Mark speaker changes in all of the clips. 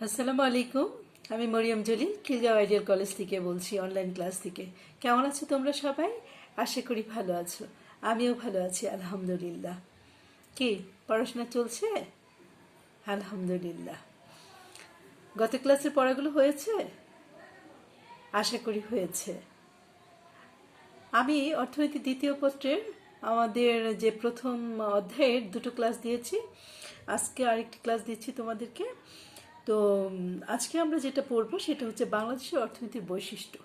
Speaker 1: আসসালামু আলাইকুম। আমি মরিয়ম জলিল খিলগাঁও আইডিয়াল কলেজ থেকে বলছি, অনলাইন ক্লাস থেকে। কেমন আছো তোমরা সবাই? আশা করি ভালো আছো। আমিও ভালো আছি, আলহামদুলিল্লাহ। কি পড়াশোনা চলছে? আলহামদুলিল্লাহ। গত ক্লাসের পড়াগুলো হয়েছে? আশা করি হয়েছে। আমি অর্থনীতি দ্বিতীয় পত্রের আমাদের যে প্রথম অধ্যায়ের দুটো ক্লাস দিয়েছি, আজকে আরেকটি ক্লাস দিচ্ছি তোমাদেরকে। তো আজকে আমরা যেটা পড়বো সেটা হচ্ছে বাংলাদেশের অর্থনীতির বৈশিষ্ট্য।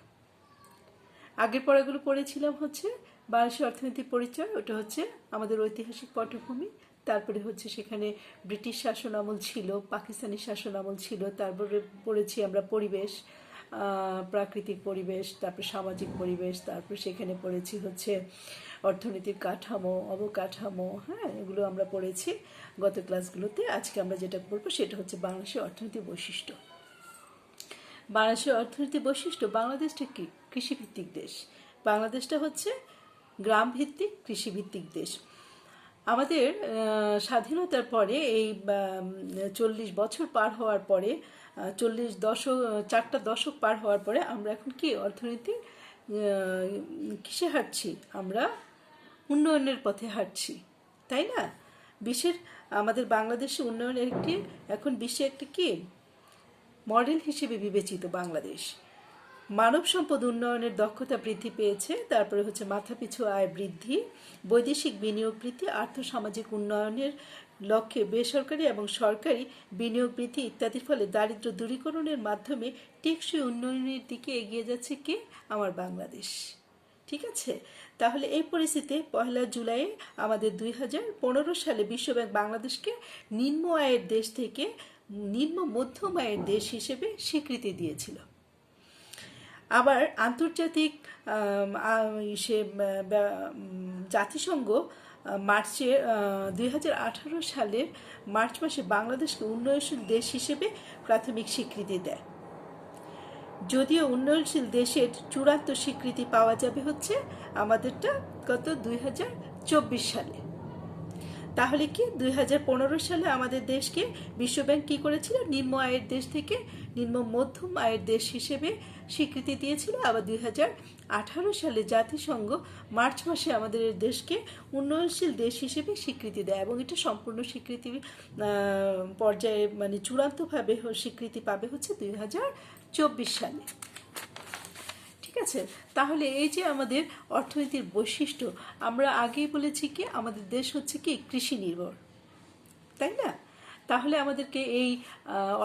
Speaker 1: আগের পড়াগুলো পড়েছিলাম হচ্ছে বাংলাদেশের অর্থনীতির পরিচয়, ওটা হচ্ছে আমাদের ঐতিহাসিক পটভূমি। তারপরে হচ্ছে সেখানে ব্রিটিশ শাসন আমল ছিল, পাকিস্তানি শাসন আমল ছিল। তারপরে পড়েছি আমরা পরিবেশ, প্রাকৃতিক পরিবেশ, তারপর সামাজিক পরিবেশ, তারপর সেখানে পড়েছি হচ্ছে অর্থনীতির কাঠামো, অবকাঠামো। হ্যাঁ, এগুলো আমরা পড়েছি গত ক্লাসগুলোতে। আজকে আমরা যেটা পড়বো সেটা হচ্ছে বাংলাদেশের অর্থনীতির বৈশিষ্ট্য। বাংলাদেশের অর্থনীতির বৈশিষ্ট্য, বাংলাদেশটা কি? কৃষিভিত্তিক দেশ। বাংলাদেশটা হচ্ছে গ্রাম ভিত্তিক কৃষিভিত্তিক দেশ। আমাদের স্বাধীনতার পরে এই 40 বছর পার হওয়ার পরে, 4টা দশক পার হওয়ার পরে আমরা এখন কি অর্থনীতি কিসে হাঁটছি? আমরা উন্নয়নের পথে হাঁটছি, তাই না? বিশ্বের আমাদের বাংলাদেশে উন্নয়নের এখন বিশ্বে একটি কি মডেল হিসেবে বিবেচিত বাংলাদেশ। মানব সম্পদ উন্নয়নের দক্ষতা বৃদ্ধি পেয়েছে, তারপরে হচ্ছে মাথাপিছু আয় বৃদ্ধি, বৈদেশিক বিনিয়োগ বৃদ্ধি, আর্থসামাজিক উন্নয়নের লক্ষ্যে বেসরকারি এবং সরকারি বিনিয়োগ বৃদ্ধি ইত্যাদির ফলে দারিদ্র্য দূরীকরণের মাধ্যমে টেকসই উন্নয়নের দিকে এগিয়ে যাচ্ছে কি আমার বাংলাদেশ। ঠিক আছে, তাহলে এই পরিস্থিতিতে 1 জুলাই আমাদের 2015 সালে বিশ্বব্যাংক বাংলাদেশকে নিম্ন আয়ের দেশ থেকে নিম্ন মধ্যম আয়ের দেশ হিসেবে স্বীকৃতি দিয়েছিল। আবার আন্তর্জাতিক জাতিসংঘ মার্চে 2018 সালের মার্চ মাসে বাংলাদেশকে উন্নয়নশীল দেশ হিসেবে প্রাথমিক স্বীকৃতি দেয়। যদিও উন্নয়নশীল দেশের চূড়ান্ত স্বীকৃতি পাওয়া যাবে হচ্ছে আমাদেরটা কত 2024 সালে। তাহলে কি 2015 সালে আমাদের দেশকে বিশ্বব্যাংক কি করেছিল? নিম্ন আয়ের দেশ থেকে নিম্ন মধ্যম আয়ের দেশ হিসেবে স্বীকৃতি দিয়েছিল। আবার 2018 সালে জাতিসংঘ মার্চ মাসে আমাদের দেশকে উন্নয়নশীল দেশ হিসেবে স্বীকৃতি দেয়, এবং এটা সম্পূর্ণ স্বীকৃতি পর্যায়ে মানে চূড়ান্তভাবে স্বীকৃতি পাবে হচ্ছে 2024 সালে। ঠিক আছে, তাহলে এই যে আমাদের অর্থনীতির বৈশিষ্ট্য, আমরা আগেই বলেছি কি আমাদের দেশ হচ্ছে কি কৃষি নির্ভর, তাই না? তাহলে আমাদেরকে এই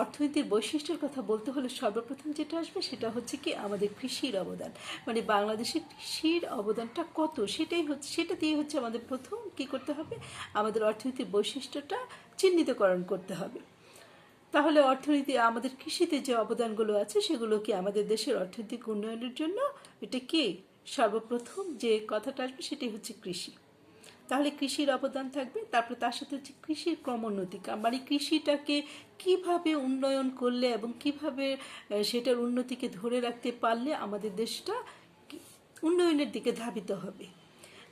Speaker 1: অর্থনীতির বৈশিষ্ট্যের কথা বলতে হলে সর্বপ্রথম যেটা আসবে সেটা হচ্ছে কি আমাদের কৃষির অবদান। মানে বাংলাদেশের কৃষির অবদানটা কত, সেটা দিয়ে হচ্ছে আমাদের প্রথম কি করতে হবে, আমাদের অর্থনীতির বৈশিষ্ট্যটা চিহ্নিতকরণ করতে হবে। তাহলে অর্থনীতি আমাদের কৃষিতে যে অবদানগুলো আছে সেগুলো কি আমাদের দেশের অর্থনৈতিক উন্নয়নের জন্য এটা কি সর্বপ্রথম যে কথাটা আসবে সেটাই হচ্ছে কৃষি। তাহলে কৃষির অবদান থাকবে, তারপরে তার সাথে হচ্ছে কৃষির ক্রমোন্নতি, মানে কৃষিটাকে কিভাবে উন্নয়ন করলে এবং কিভাবে সেটার উন্নতিকে ধরে রাখতে পারলে আমাদের দেশটা উন্নয়নের দিকে ধাবিত হবে।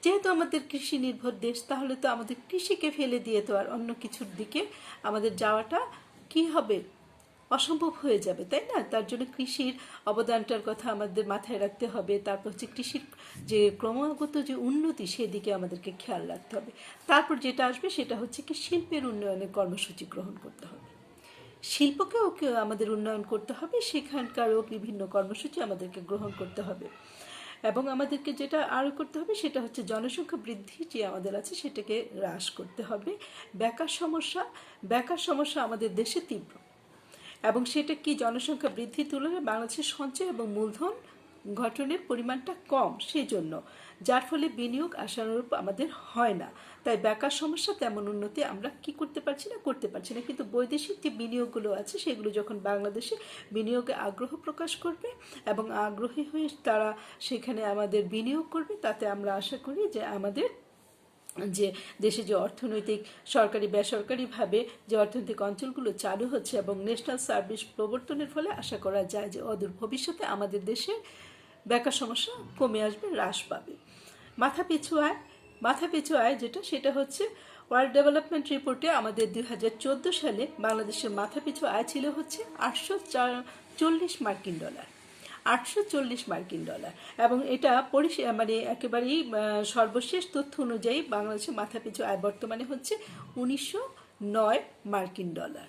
Speaker 1: যেহেতু আমাদের কৃষি নির্ভর দেশ, তাহলে তো আমাদের কৃষিকে ফেলে দিয়ে তো আর অন্য কিছুর দিকে আমাদের যাওয়াটা কি হবে, অসম্ভব হয়ে যাবে, তাই না? তার জন্য কৃষির অবদানটার কথা আমাদের মাথায় রাখতে হবে। তারপর হচ্ছে কৃষির যে ক্রমাগত যে উন্নতি সেদিকে আমাদেরকে খেয়াল রাখতে হবে। তারপর যেটা আসবে সেটা হচ্ছে কি শিল্পের উন্নয়নের কর্মসূচি গ্রহণ করতে হবে। শিল্পকেও আমাদের উন্নয়ন করতে হবে, সেখানকারও বিভিন্ন কর্মসূচি আমাদেরকে গ্রহণ করতে হবে। এবং আমাদেরকে যেটা আরও করতে হবে সেটা হচ্ছে জনসংখ্যা বৃদ্ধি যে আমাদের আছে সেটাকে হ্রাস করতে হবে। বেকার সমস্যা আমাদের দেশে তীব্র, এবং সেটা কি জনসংখ্যা বৃদ্ধির তুলনায় বাংলাদেশের সঞ্চয় এবং মূলধন গঠনের পরিমাণটা কম, সেই জন্য যার ফলে বিনিয়োগ আশানুরূপ আমাদের হয় না। তাই বেকার সমস্যা তেমন উন্নতি আমরা কি করতে পারছি না। কিন্তু বৈদেশিক যে বিনিয়োগগুলো আছে সেগুলো যখন বাংলাদেশে বিনিয়োগে আগ্রহ প্রকাশ করবে এবং আগ্রহী হয়ে তারা সেখানে আমাদের বিনিয়োগ করবে, তাতে আমরা আশা করি যে আমাদের যে দেশে যে অর্থনৈতিক সরকারি বেসরকারিভাবে যে অর্থনৈতিক অঞ্চলগুলো চালু হচ্ছে এবং ন্যাশনাল সার্ভিস প্রবর্তনের ফলে আশা করা যায় যে অদূর ভবিষ্যতে আমাদের দেশে বেকার সমস্যা কমে আসবে, হ্রাস পাবে। মাথাপিছু আয় যেটা সেটা হচ্ছে ওয়ার্ল্ড ডেভেলপমেন্ট রিপোর্টে আমাদের 2014 সালে বাংলাদেশের মাথাপিছু আয় ছিল হচ্ছে $840 $840 এবং এটা মানে একেবারেই সর্বশেষ তথ্য অনুযায়ী বাংলাদেশের মাথাপিছু আয় বর্তমানে হচ্ছে $1909।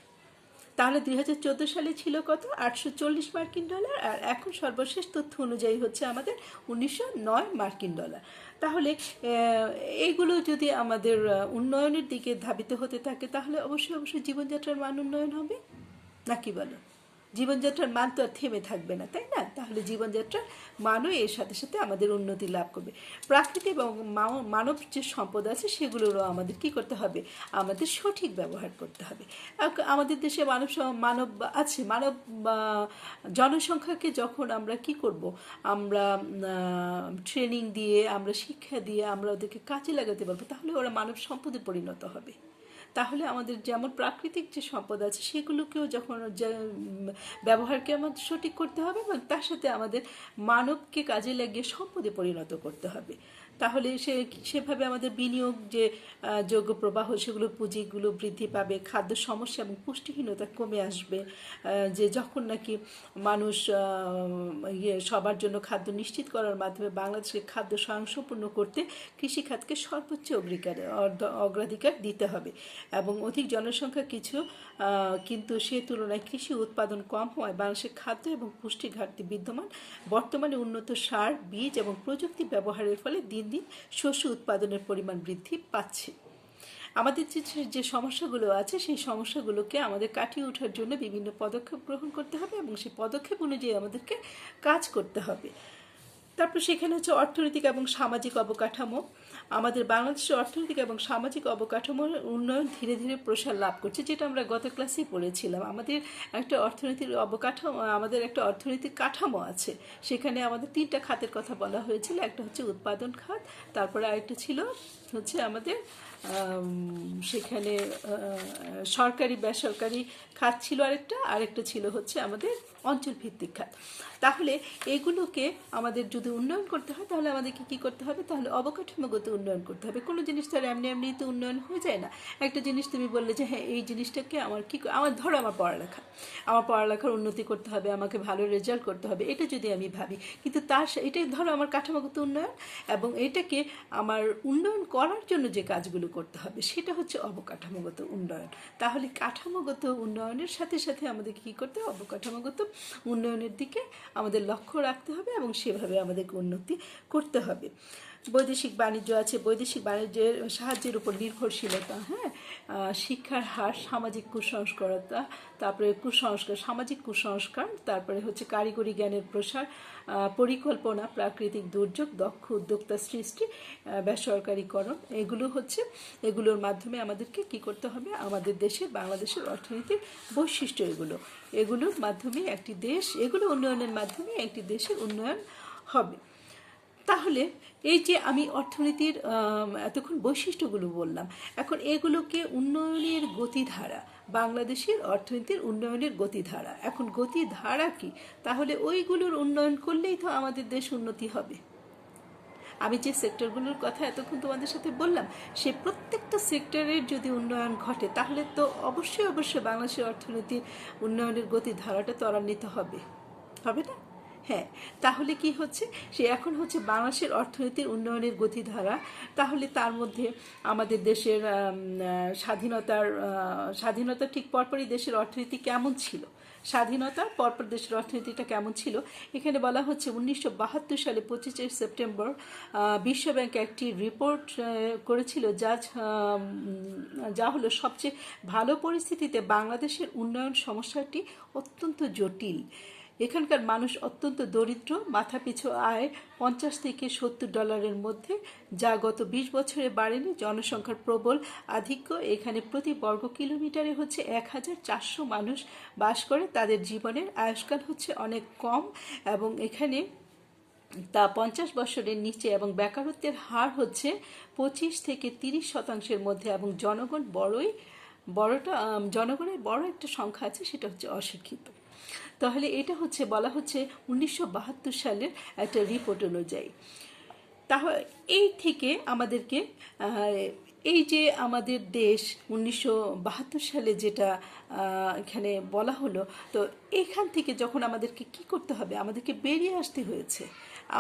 Speaker 1: তাহলে 2014 সালে ছিল কত? $840, আর এখন সর্বশেষ তথ্য অনুযায়ী হচ্ছে আমাদের $1909। তাহলে এইগুলো যদি আমাদের উন্নয়নের দিকে ধাবিত হতে থাকে তাহলে অবশ্যই জীবনযাত্রার মান উন্নয়ন হবে, নাকি বলো? জীবনযাত্রার মান তো আর থেমে থাকবে না, তাই না? তাহলে জীবনযাত্রার মানও এর সাথে সাথে আমাদের উন্নতি লাভ করবে। প্রাকৃতিক এবং মানব যে সম্পদ আছে সেগুলোরও আমাদের কি করতে হবে? আমাদের সঠিক ব্যবহার করতে হবে। আমাদের দেশে মানব আছে, জনসংখ্যাকে যখন আমরা কি করব, আমরা ট্রেনিং দিয়ে, আমরা শিক্ষা দিয়ে আমরা ওদেরকে কাজে লাগাতে পারবো, তাহলে ওরা মানব সম্পদে পরিণত হবে। তাহলে আমাদের যেমন প্রাকৃতিক যে সম্পদ আছে সেগুলোকেও যখন ব্যবহারকে আমাদের সঠিক করতে হবে এবং তার সাথে আমাদের মানবকে কাজে লাগিয়ে সম্পদে পরিণত করতে হবে। তাহলে সেভাবে আমাদের বিনিয়োগ যে যোগ্য প্রবাহ সেগুলো পুঁজিগুলো বৃদ্ধি পাবে, খাদ্য সমস্যা এবং পুষ্টিহীনতা কমে আসবে। যে যখন নাকি মানুষ সবার জন্য খাদ্য নিশ্চিত করার মাধ্যমে বাংলাদেশকে খাদ্য স্বয়ংসম্পূর্ণ করতে কৃষিখাতকে সর্বোচ্চ অগ্রাধিকার দিতে হবে এবং অধিক জনসংখ্যা কিন্তু সে তুলনায় কৃষি উৎপাদন কম হওয়ায় বাংলাদেশের খাদ্য এবং পুষ্টি ঘাটতি বিদ্যমান। বর্তমানে উন্নত সার, বীজ এবং প্রযুক্তি ব্যবহারের ফলে দিন দিন শস্য উৎপাদনের পরিমাণ বৃদ্ধি পাচ্ছে। আমাদের যে সমস্যাগুলো আছে সেই সমস্যাগুলোকে আমাদের কাটিয়ে ওঠার জন্য বিভিন্ন পদক্ষেপ গ্রহণ করতে হবে এবং সেই পদক্ষেপ অনুযায়ী আমাদেরকে কাজ করতে হবে। তারপর সেখানে হচ্ছে অর্থনৈতিক এবং সামাজিক অবকাঠামো। আমাদের বাংলাদেশের অর্থনৈতিক এবং সামাজিক অবকাঠামোর উন্নয়ন ধীরে ধীরে প্রসার লাভ করছে, যেটা আমরা গত ক্লাসেই পড়েছিলাম। আমাদের একটা অর্থনৈতিক কাঠামো আছে, সেখানে আমাদের 3টা খাতের কথা বলা হয়েছিল। একটা হচ্ছে উৎপাদন খাত, তারপরে আরেকটা ছিল হচ্ছে আমাদের সেখানে সরকারি বেসরকারি খাত ছিল, আরেকটা ছিল হচ্ছে আমাদের অঞ্চলভিত্তিক খাত। তাহলে এগুলোকে আমাদের যদি উন্নয়ন করতে হয় তাহলে আমাদেরকে কী করতে হবে? তাহলে অবকাঠামোগত উন্নয়ন করতে হবে। কোনো জিনিস তো আর এমনি তো উন্নয়ন হয়ে যায় না। একটা জিনিস তুমি বললে যে হ্যাঁ এই জিনিসটাকে ধরো আমার পড়ালেখার উন্নতি করতে হবে, আমাকে ভালো রেজাল্ট করতে হবে, এটা যদি আমি ভাবি, কিন্তু এটাই ধরো আমার কাঠামোগত উন্নয়ন, এবং এটাকে আমার উন্নয়ন করার জন্য যে কাজগুলো করতে হবে সেটা হচ্ছে অবকাঠামোগত উন্নয়ন। তাহলে কাঠামোগত উন্নয়নের সাথে সাথে আমাদেরকে কী করতে হবে? অবকাঠামোগত উন্নয়নের দিকে আমাদের লক্ষ্য রাখতে হবে এবং সেভাবে আমাদেরকে উন্নতি করতে হবে। বৈদেশিক বাণিজ্য আছে, বৈদেশিক বাণিজ্যের সাহায্যের উপর নির্ভরশীলতা, শিক্ষার হার, সামাজিক কুসংস্কারতা, তারপরে সামাজিক কুসংস্কার, তারপরে হচ্ছে কারিগরি জ্ঞানের প্রসার, পরিকল্পনা, প্রাকৃতিক দুর্যোগ, দক্ষ উদ্যোক্তা সৃষ্টি, বেসরকারীকরণ, এগুলোর মাধ্যমে আমাদেরকে কি করতে হবে? আমাদের বাংলাদেশের অর্থনীতির বৈশিষ্ট্য এগুলোর মাধ্যমে এগুলো উন্নয়নের মাধ্যমে একটি দেশের উন্নয়ন হবে। তাহলে এই যে আমি অর্থনীতির এতক্ষণ বৈশিষ্ট্যগুলো বললাম, এখন এগুলোকে উন্নয়নের গতিধারা, বাংলাদেশের অর্থনীতির উন্নয়নের গতিধারা, এখন গতিধারা কি? তাহলে ওইগুলোর উন্নয়ন করলেই তো আমাদের দেশ উন্নতি হবে। আমি যে সেক্টরগুলোর কথা এতক্ষণ তোমাদের সাথে বললাম, সে প্রত্যেকটা সেক্টরের যদি উন্নয়ন ঘটে তাহলে তো অবশ্যই বাংলাদেশের অর্থনীতির উন্নয়নের গতিধারাটা ত্বরান্বিত হবে না? হ্যাঁ, তাহলে কি হচ্ছে? এখন হচ্ছে বাংলাদেশের অর্থনীতির উন্নয়নের গতিধারা। তাহলে তার মধ্যে আমাদের দেশের স্বাধীনতার ঠিক পরপরই দেশের অর্থনীতি কেমন ছিল, স্বাধীনতার পরপর দেশের অর্থনীতিটা কেমন ছিল, এখানে বলা হচ্ছে 1972 সালে 25 সেপ্টেম্বর বিশ্বব্যাংক একটি রিপোর্ট করেছিল যা হলো সবচেয়ে ভালো পরিস্থিতিতে বাংলাদেশের উন্নয়ন সমস্যাটি অত্যন্ত জটিল। এখানকার মানুষ অত্যন্ত দরিদ্র, মাথাপিছু আয় $50 থেকে $70 মধ্যে, যা গত 20 বছরে বাড়েনি। জনসংখ্যার প্রবল আধিক্য, এখানে প্রতি বর্গ কিলোমিটারে হচ্ছে 1400 মানুষ বাস করে। তাদের জীবনের আয়ুষ্কাল হচ্ছে অনেক কম এবং এখানে তা 50 বছরের নিচে, এবং বেকারত্বের হার হচ্ছে 25 থেকে 30% মধ্যে, এবং জনগণের বড় একটা সংখ্যা আছে, সেটা হচ্ছে অশিক্ষিত। তাহলে এটা বলা হচ্ছে 1972 সালের একটা রিপোর্ট অনুযায়ী। তাহলে এই থেকে আমাদেরকে এই যে আমাদের দেশ 1972 সালে যেটা এখানে বলা হলো, তো এখান থেকে যখন আমাদেরকে কি করতে হবে, আমাদেরকে বেরিয়ে আসতে হয়েছে।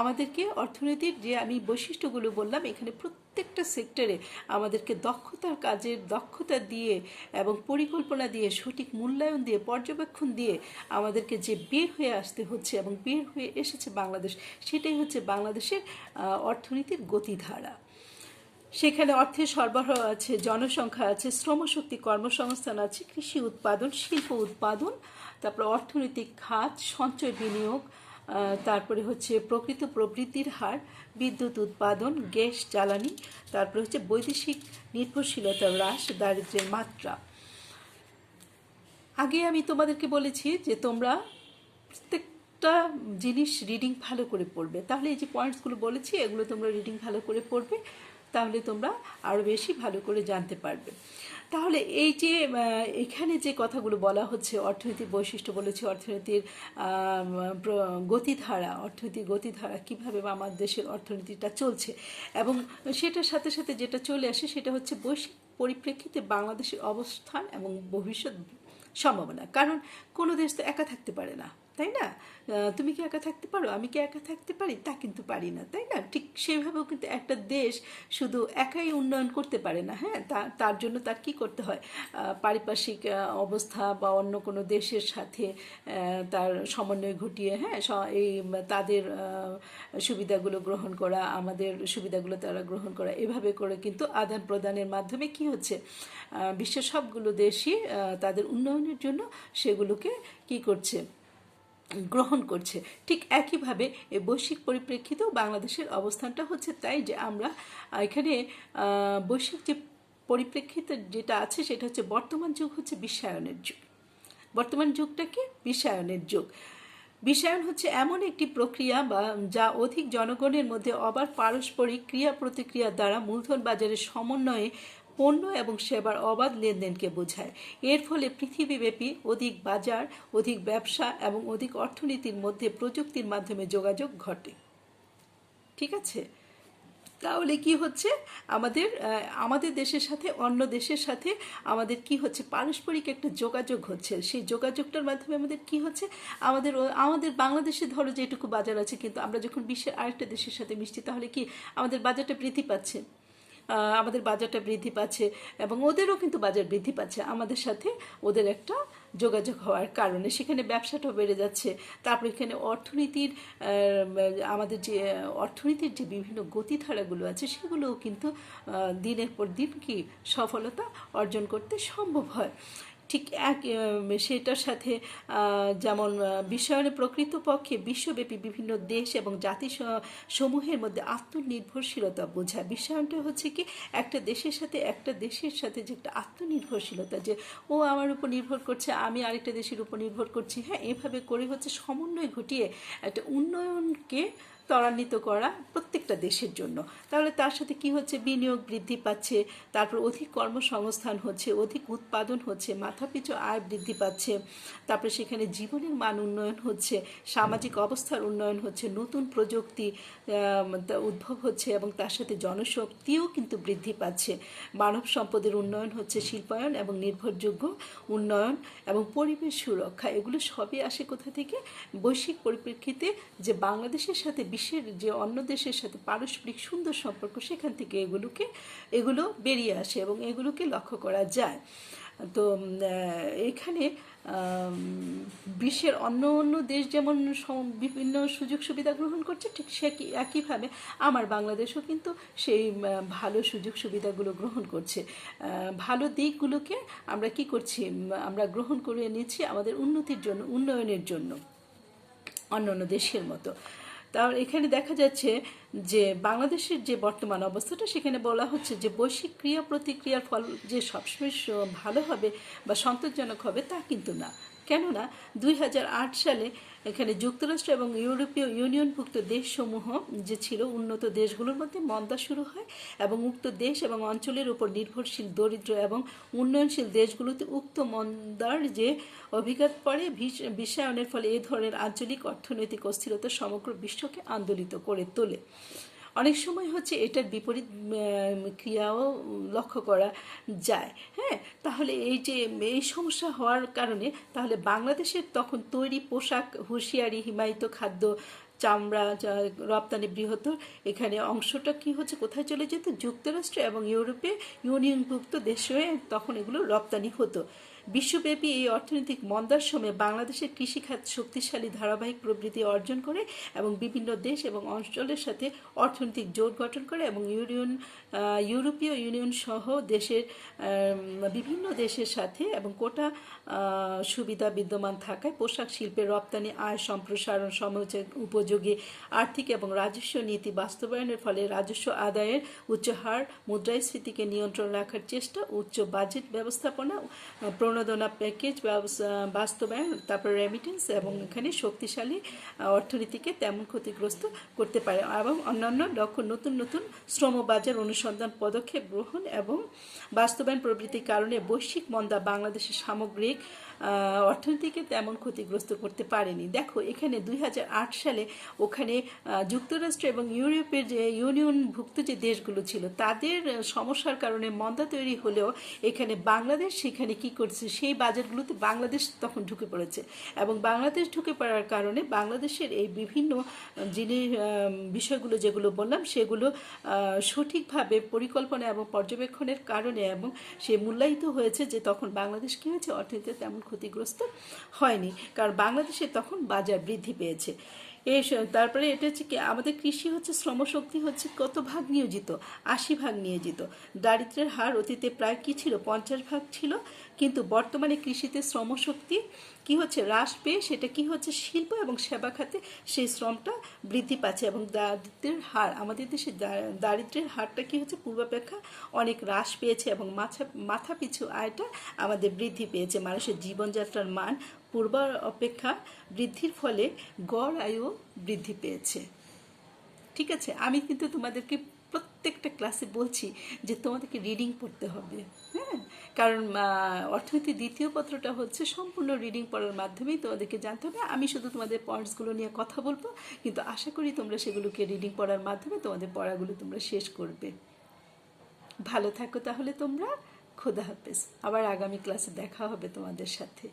Speaker 1: আমাদেরকে অর্থনীতির যে আমি বৈশিষ্ট্যগুলো বললাম, এখানে প্রত্যেকটা সেক্টরে আমাদেরকে কাজের দক্ষতা দিয়ে এবং পরিকল্পনা দিয়ে, সঠিক মূল্যায়ন দিয়ে, পর্যবেক্ষণ দিয়ে আমাদেরকে যে বের হয়ে আসতে হচ্ছে এবং বের হয়ে এসেছে বাংলাদেশ, সেটাই হচ্ছে বাংলাদেশের অর্থনীতির গতিধারা। সেখানে অর্থের সরবরাহ আছে, জনসংখ্যা আছে, শ্রমশক্তি, কর্মসংস্থান আছে, কৃষি উৎপাদন, শিল্প উৎপাদন, তারপর অর্থনৈতিক খাত, সঞ্চয় বিনিয়োগ, তারপরে হচ্ছে প্রকৃত প্রবৃদ্ধির হার, বিদ্যুৎ উৎপাদন, গ্যাস জ্বালানি, তারপরে হচ্ছে বৈদেশিক নির্ভরশীলতা হ্রাস, দারিদ্র্যের মাত্রা। আগে আমি তোমাদেরকে বলেছি যে তোমরা প্রত্যেকটা জিনিস রিডিং ভালো করে পড়বে, তাহলে এই যে পয়েন্টসগুলো বলেছি এগুলো তোমরা রিডিং ভালো করে পড়বে, তাহলে তোমরা আরও বেশি ভালো করে জানতে পারবে। তাহলে এই যে এখানে যে কথাগুলো বলা হচ্ছে, অর্থনীতির বৈশিষ্ট্য বলেছি, অর্থনীতির অর্থনৈতিক গতিধারা কীভাবে আমার দেশের অর্থনীতিটা চলছে, এবং সেটার সাথে সাথে যেটা চলে আসে সেটা হচ্ছে বৈশ্বিক পরিপ্রেক্ষিতে বাংলাদেশের অবস্থান এবং ভবিষ্যৎ সম্ভাবনা। কারণ কোনো দেশ তো একা থাকতে পারে না, তাই না? তুমি কি একা থাকতে পারো? আমি কি একা থাকতে পারি? তা কিন্তু পারি না, তাই না? ঠিক সেভাবেও কিন্তু একটা দেশ শুধু একাই উন্নয়ন করতে পারে না। হ্যাঁ, তার জন্য তার কি করতে হয়? পারিপার্শ্বিক অবস্থা বা অন্য কোনো দেশের সাথে তার সমন্বয় ঘটিয়ে, হ্যাঁ, এই তাদের সুবিধাগুলো গ্রহণ করা, আমাদের সুবিধাগুলো তারা গ্রহণ করা, এভাবে করে কিন্তু আদান প্রদানের মাধ্যমে কি হচ্ছে, বিশ্বের সবগুলো দেশই তাদের উন্নয়নের জন্য সেগুলোকে কি করছে, গ্রহণ করছে। ঠিক একইভাবে এই বৈশ্বিক পরিপ্রেক্ষিতেও বাংলাদেশের অবস্থানটা হচ্ছে তাই, যে আমরা এখানে বৈশ্বিক যে পরিপ্রেক্ষিতে যেটা আছে সেটা হচ্ছে বর্তমান যুগ হচ্ছে বিশ্বায়নের যুগ। বর্তমান যুগটাকে বিশ্বায়নের যুগ। বিশ্বায়ন হচ্ছে এমন একটি প্রক্রিয়া যা অধিক জনগণের মধ্যে অবাধ পারস্পরিক ক্রিয়া প্রতিক্রিয়া দ্বারা মূলধন বাজারের সমন্বয়ে পণ্য এবং সেবার অবাধ লেনদেনকে বোঝায়। এর ফলে পৃথিবীব্যাপী অধিক বাজার, অধিক ব্যবসা এবং অধিক অর্থনীতির মধ্যে প্রযুক্তির মাধ্যমে যোগাযোগ ঘটে। ঠিক আছে? তাহলে কি হচ্ছে, আমাদের দেশের সাথে অন্য দেশের সাথে আমাদের কি হচ্ছে, পারস্পরিক একটা যোগাযোগ হচ্ছে। সেই যোগাযোগটার মাধ্যমে আমাদের কি হচ্ছে, আমাদের বাংলাদেশে ধরো যেটুকু বাজার আছে, কিন্তু আমরা যখন বিশ্বের আরেকটা দেশের সাথে মিশছি, তাহলে কি আমাদের বাজারটা বৃদ্ধি পাচ্ছে, এবং ওদেরও কিন্তু বাজার বৃদ্ধি পাচ্ছে আমাদের সাথে ওদের একটা যোগাযোগ হওয়ার কারণে। সেখানে ব্যবসাটাও বেড়ে যাচ্ছে। তারপর এখানে আমাদের যে অর্থনীতির যে বিভিন্ন গতিধারাগুলো আছে সেগুলোও কিন্তু দিনের পর দিন কি সফলতা অর্জন করতে সম্ভব হয়। ঠিক সেটার সাথে যেমন বিশ্বায়নে প্রকৃতপক্ষে বিশ্বব্যাপী বিভিন্ন দেশ এবং জাতি সমূহের মধ্যে আত্মনির্ভরশীলতা বোঝায়। বিশ্বায়নটা হচ্ছে কি একটা দেশের সাথে যে একটা আত্মনির্ভরশীলতা, যে ও আমার উপর নির্ভর করছে, আমি আরেকটা দেশের উপর নির্ভর করছি। হ্যাঁ, এভাবে করে হচ্ছে সমন্বয় ঘটিয়ে একটা উন্নয়নকে ত্বরান্বিত করা প্রত্যেকটা দেশের জন্য। তাহলে তার সাথে কি হচ্ছে, বিনিয়োগ বৃদ্ধি পাচ্ছে, তারপর অধিক কর্মসংস্থান হচ্ছে, অধিক উৎপাদন হচ্ছে, মাথাপিছু আয় বৃদ্ধি পাচ্ছে, তারপরে সেখানে জীবনের মান উন্নয়ন হচ্ছে, সামাজিক অবস্থার উন্নয়ন হচ্ছে, নতুন প্রযুক্তি উদ্ভব হচ্ছে এবং তার সাথে জনশক্তিও কিন্তু বৃদ্ধি পাচ্ছে, মানব সম্পদের উন্নয়ন হচ্ছে, শিল্পায়ন এবং নির্ভরযোগ্য উন্নয়ন এবং পরিবেশ সুরক্ষা। এগুলো সবই আসে কোথা থেকে? বৈশ্বিক পরিপ্রেক্ষিতে যে বাংলাদেশের সাথে বিশ্বের যে অন্য দেশের সাথে পারস্পরিক সুন্দর সম্পর্ক, সেখান থেকে এগুলো বেরিয়ে আসে এবং এগুলোকে লক্ষ্য করা যায়। তো এখানে বিশ্বের অন্য দেশ যেমন বিভিন্ন সুযোগ সুবিধা গ্রহণ করছে, ঠিক একইভাবে আমার বাংলাদেশও কিন্তু সেই ভালো সুযোগ সুবিধাগুলো গ্রহণ করছে। ভালো দিকগুলোকে আমরা কি করছি, আমরা গ্রহণ করে নিচ্ছি আমাদের উন্নতির জন্য, উন্নয়নের জন্য অন্যান্য দেশের মতো। তাহলে এখানে দেখা যাচ্ছে যে বাংলাদেশের যে বর্তমান অবস্থাটা, সেখানে বলা হচ্ছে যে বৈশ্বিক ক্রিয়া প্রতিক্রিয়ার ফল যে সবসময় ভালো হবে বা সন্তোষজনক হবে তা কিন্তু না। কেননা 2008 সালে এখানে যুক্তরাষ্ট্র এবং ইউরোপীয় ইউনিয়নভুক্ত দেশসমূহ যে ছিল, উন্নত দেশগুলোর মধ্যে মন্দা শুরু হয় এবং উক্ত দেশ এবং অঞ্চলের উপর নির্ভরশীল দরিদ্র এবং উন্নয়নশীল দেশগুলোতে উক্ত মন্দার যে অভিঘাত পড়ে। বিশ্বায়নের ফলে এ ধরনের আঞ্চলিক অর্থনৈতিক অস্থিরতা সমগ্র বিশ্বকে আন্দোলিত করে তোলে। অনেক সময় হচ্ছে এটার বিপরীত ক্রিয়াও লক্ষ্য করা যায়। হ্যাঁ, তাহলে এই সমস্যা হওয়ার কারণে তাহলে বাংলাদেশের তখন তৈরি পোশাক, হুঁশিয়ারি, হিমায়িত খাদ্য, চামড়া রপ্তানি বৃহত্তর, এখানে অংশটা কি হচ্ছে, কোথায় চলে যেত, যুক্তরাষ্ট্র এবং ইউরোপে ইউনিয়নভুক্ত দেশে তখন এগুলো রপ্তানি হতো। বিশ্বব্যাপী এই অর্থনৈতিক মন্দার সময়ে বাংলাদেশের কৃষিখাত শক্তিশালী ধারাবাহিক প্রবৃদ্ধি অর্জন করে এবং বিভিন্ন দেশ এবং অঞ্চলের সাথে অর্থনৈতিক জোট গঠন করে এবং ইউরোপীয় ইউনিয়ন সহ দেশের বিভিন্ন দেশের সাথে এবং কোটা সুবিধা বিদ্যমান থাকায় পোশাক শিল্পের রপ্তানি, আয় সম্প্রসারণ, উপযোগী আর্থিক এবং রাজস্ব নীতি বাস্তবায়নের ফলে রাজস্ব আদায়ের উচ্চ হার, মুদ্রাস্ফীতিকে নিয়ন্ত্রণ রাখার চেষ্টা, উচ্চ বাজেট ব্যবস্থাপনা, প্রণোদনা প্যাকেজ বাস্তবায়ন, তারপর রেমিটেন্স এবং এখানে শক্তিশালী অর্থনীতিকে তেমন ক্ষতিগ্রস্ত করতে পারে এবং অন্যান্য লক্ষ্য নতুন নতুন শ্রমবাজার অনুসন্ধান পদক্ষেপ গ্রহণ এবং বাস্তবায়ন প্রভৃতির কারণে বৈশ্বিক মন্দা বাংলাদেশের সামগ্রিক অর্থনীতিকে তেমন ক্ষতিগ্রস্ত করতে পারেনি। দেখো এখানে 2008 সালে ওখানে যুক্তরাষ্ট্র এবং ইউরোপের যে ইউনিয়নভুক্ত যে দেশগুলো ছিল তাদের সমস্যার কারণে মন্দা তৈরি হলেও এখানে বাংলাদেশ সেখানে কি করছে, সেই বাজারগুলোতে বাংলাদেশ তখন ঢুকে পড়েছে এবং বাংলাদেশ ঢুকে পড়ার কারণে বাংলাদেশের এই বিভিন্ন বিষয়গুলো যেগুলো বললাম সেগুলো সঠিকভাবে পরিকল্পনা এবং পর্যবেক্ষণের কারণে এবং সে মূল্যায়িত হয়েছে যে তখন বাংলাদেশ কী হয়েছে, অর্থনীতিতে তেমন ক্ষতিগ্রস্ত হয়নি, কারণ বাংলাদেশে তখন বাজার বৃদ্ধি পেয়েছে। তারপরে এটা হচ্ছে কি, আমাদের কৃষি হচ্ছে শ্রমশক্তি হচ্ছে কত ভাগ নিয়োজিত, 80% নিয়োজিত। দারিদ্র্যের হার অতীতে প্রায় কি ছিল, 50% ছিল, কিন্তু বর্তমানে কৃষিতে শ্রমশক্তি কি হচ্ছে, হ্রাস পেয়ে সেটা কি হচ্ছে, শিল্প এবং সেবা খাতে সেই শ্রমটা বৃদ্ধি পাচ্ছে এবং দারিদ্র্যের হার, আমাদের দেশে দারিদ্র্যের হারটা কি হচ্ছে, পূর্বাপেক্ষা অনেক হ্রাস পেয়েছে এবং মাথা পিছু আয়টা আমাদের বৃদ্ধি পেয়েছে। মানুষের জীবনযাত্রার মান পূর্ব অপেক্ষা বৃদ্ধির ফলে গড় আয়ু বৃদ্ধি পেয়েছে। ঠিক আছে, আমি কিন্তু তোমাদেরকে প্রত্যেকটা ক্লাসে বলছি যে তোমাদেরকে রিডিং পড়তে হবে। হ্যাঁ, কারণ অর্থনীতির দ্বিতীয় পত্রটা হচ্ছে সম্পূর্ণ রিডিং পড়ার মাধ্যমেই তোমাদেরকে জানতে হবে। আমি শুধু তোমাদের পয়েন্টসগুলো নিয়ে কথা বলবো, কিন্তু আশা করি তোমরা সেগুলোকে রিডিং পড়ার মাধ্যমে তোমাদের পড়াগুলো তোমরা শেষ করবে। ভালো থাকো তাহলে তোমরা। খোদা হাফেজ। আবার আগামী ক্লাসে দেখা হবে তোমাদের সাথে।